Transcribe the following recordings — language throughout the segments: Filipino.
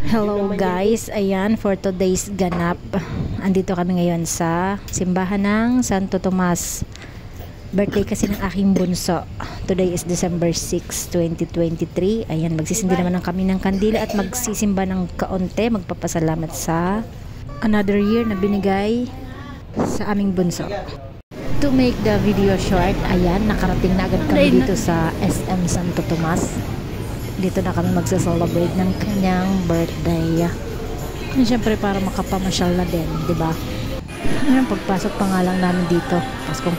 Hello guys, ayan for today's ganap. Andito kami ngayon sa simbahan ng Santo Tomas. Birthday kasi ng aking bunso. Today is December 6, 2023. Ayan, magsisindi naman kami ng kandila at magsisimba ng kaunti. Magpapasalamat sa another year na binigay sa aming bunso. To make the video short, ayan, nakarating na agad kami dito sa SM Santo Tomas. Dito na kami magsa-celebrate ng kanyang birthday. And syempre para makapamasyal na din, di ba? Ayan, pagpasok pa nga lang namin dito,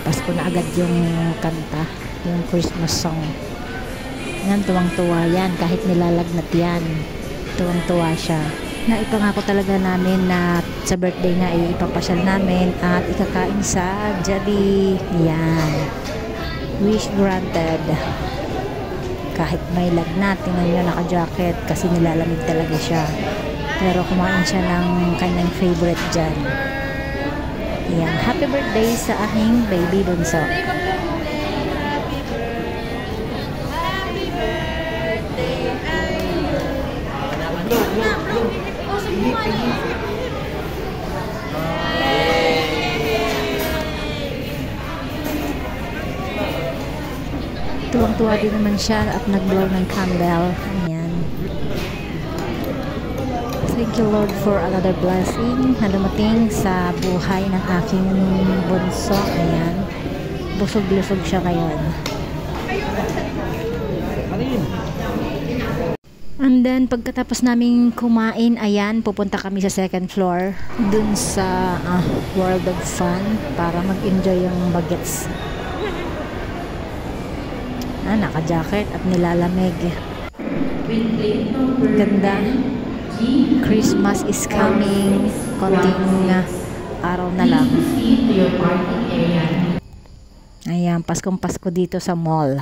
Pasko na agad yung kanta, yung Christmas song. Yan, tuwang-tuwa yan, kahit nilalagnat yan. Tuwang-tuwa siya. Naipangako talaga namin na sa birthday nga ay ipapasyal namin at ikakain sa Jollibee. Yan. Wish granted. Kahit may lagnat, tingnan nyo, naka-jacket kasi nilalamig talaga siya. Pero kumain siya ng kanyang favorite dyan. Yan, happy birthday sa aking baby bunso. Happy birthday. Tuwang-tuwa din naman siya at nag-blow ng candle. Ayan. Thank you Lord for another blessing na dumating sa buhay ng aking bunso. Ayan. Busog-lusog siya ngayon. And then pagkatapos naming kumain, ayan, pupunta kami sa second floor dun sa World of Fun para mag-enjoy yung bagets. Naka-jacket at nilalamig. Ganda. Christmas is coming. Konting araw na lang. Ayan, Paskong-Pasko dito sa mall.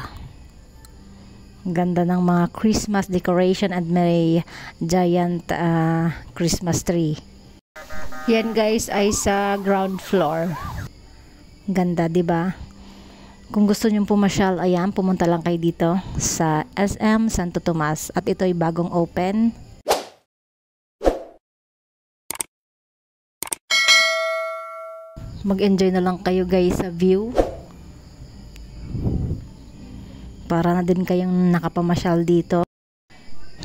Ganda ng mga Christmas decoration at may giant Christmas tree. Yan guys ay sa ground floor. Ganda, 'di ba? Kung gusto nyong pumasyal, ayan, pumunta lang kayo dito sa SM Santo Tomas. At ito ay bagong open. Mag-enjoy na lang kayo guys sa view. Para na din kayong nakapamasyal dito.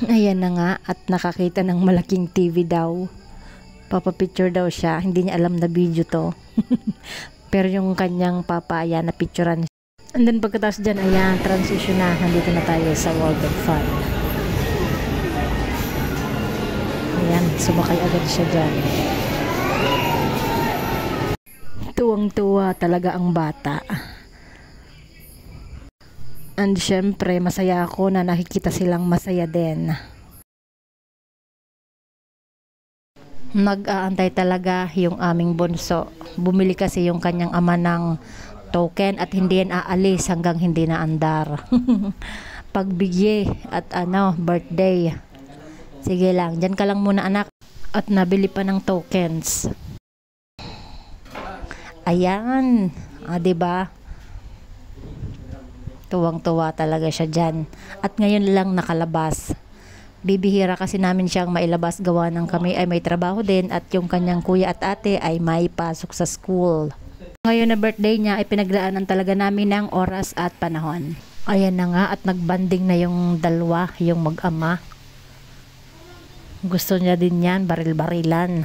Ayan na nga, at nakakita ng malaking TV daw. Papapicture daw siya. Hindi niya alam na video to. Pero yung kanyang papa, ayan, napicturean. And then pagkatapos dyan, ayan, transition na. Nandito na tayo sa World of Fun. Ayan, sumakay agad siya dyan. Tuwang-tuwa talaga ang bata. And syempre, masaya ako na nakikita silang masaya din. Nag-aantay talaga yung aming bunso. Bumili kasi yung kanyang ama ng token at hindi yan aalis hanggang hindi na andar. Pagbigye at birthday. Sige lang, dyan ka lang muna anak. At nabili pa ng tokens. Ayan, diba? Tuwang-tuwa talaga siya dyan. At ngayon lang nakalabas. Bibihira kasi namin siyang mailabas, gawa ng kami ay may trabaho din at yung kanyang kuya at ate ay may pasok sa school. Ngayon na birthday niya ay pinaglaanan talaga namin ng oras at panahon. Ayan na nga at nagbanding na yung dalawa, yung mag-ama. Gusto niya din yan, baril-barilan.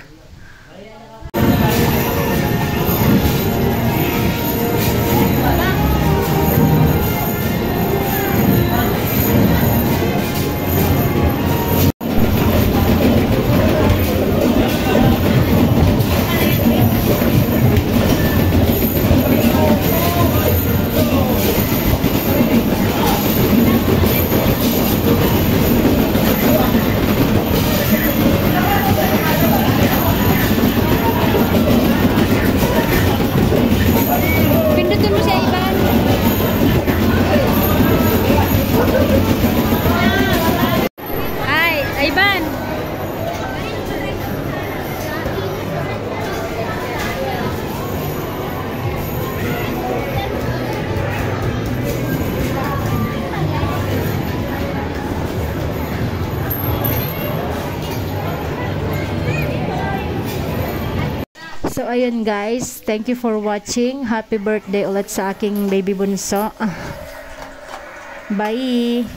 So ayun guys, thank you for watching. Happy birthday ulit sa aking baby bunso. Bye.